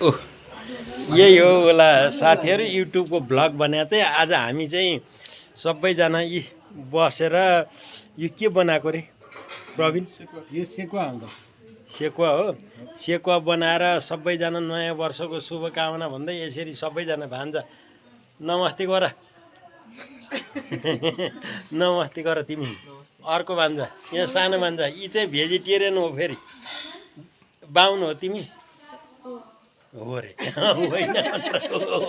ओह यही हो होला साथीहरू युट्युबको भ्लग भने चाहिँ आज हामी चाहिँ सबैजना यी बसेर यो के बनाएको रे प्रवीण यो सेकुवा हुन्छ सेकुवा हो सेकुवा बनाएर सबैजना नयाँ वर्षको शुभकामना भन्दै यसरी सबैजना भान्जा नमस्ते गर नमस्ते गर तिमी अर्को भान्जा यहाँ सानो भान्जा यी चाहिँ भेजिटेरियन हो फेरि बाहुन हो तिमी हो रे होइन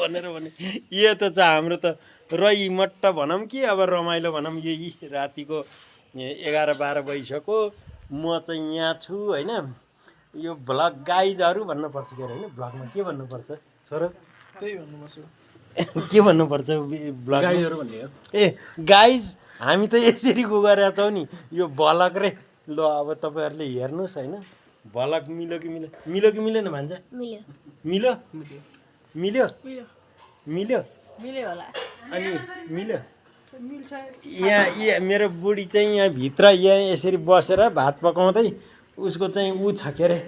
भनेर भने यो त छ हाम्रो त रही मट्ट भनौँ कि अब रमाइलो भनौँ यही रातिको 11-12 बजिसक्यो म चाहिँ यहाँ छु होइन यो भ्लग गाइजहरू भन्नुपर्छ के होइन भ्लगमा के भन्नुपर्छ छोरो त्यही भन्नुपर्छ के भन्नुपर्छ भ्लग गाइजहरू भन्ने हो ए गाइज हामी त यसरी गइरहेको छौँ नि यो भ्लग रे ल अब तपाईँहरूले हेर्नुहोस् होइन भ्लग मिल्यो कि मिल्यो मिल्यो कि मिलेन भन्छ मिल्यो मिल्यो मिल्यो मिल्यो होला अनि मिल्यो मिल्छ यहाँ मेरो बुढी चाहिँ यहाँ भित्र यहाँ यसरी बसेर भात पकाउँदै उसको चाहिँ ऊ छ के अरे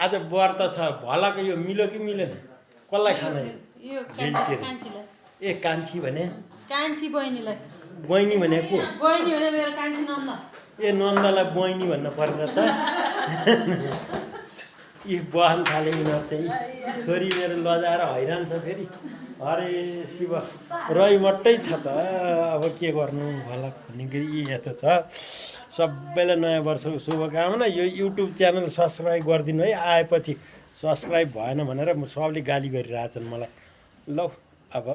आज व्रत छ भलाको यो मिल्यो कि मिलेन कसलाई खाना यो कान्छीलाई ए कान्छी भने कान्छी बहिनीलाई बहिनी भनेको बहिनी भने मेरो कान्छी नन्द ए नन्दलाई बहिनी भन्न पर्दछ यी बहान थाले यिनीहरू चाहिँ छोरी मेरो लजाएर हैरान छ फेरि अरे शिव रही मट्टै छ त अब के गर्नु भला भन्ने गरी यी यस्तो छ सबैलाई नयाँ वर्षको शुभकामना यो युट्युब च्यानल सब्सक्राइब गरिदिनु है आएपछि सब्सक्राइब भएन भनेर सबले गाली गरिरहेछन् मलाई ल अब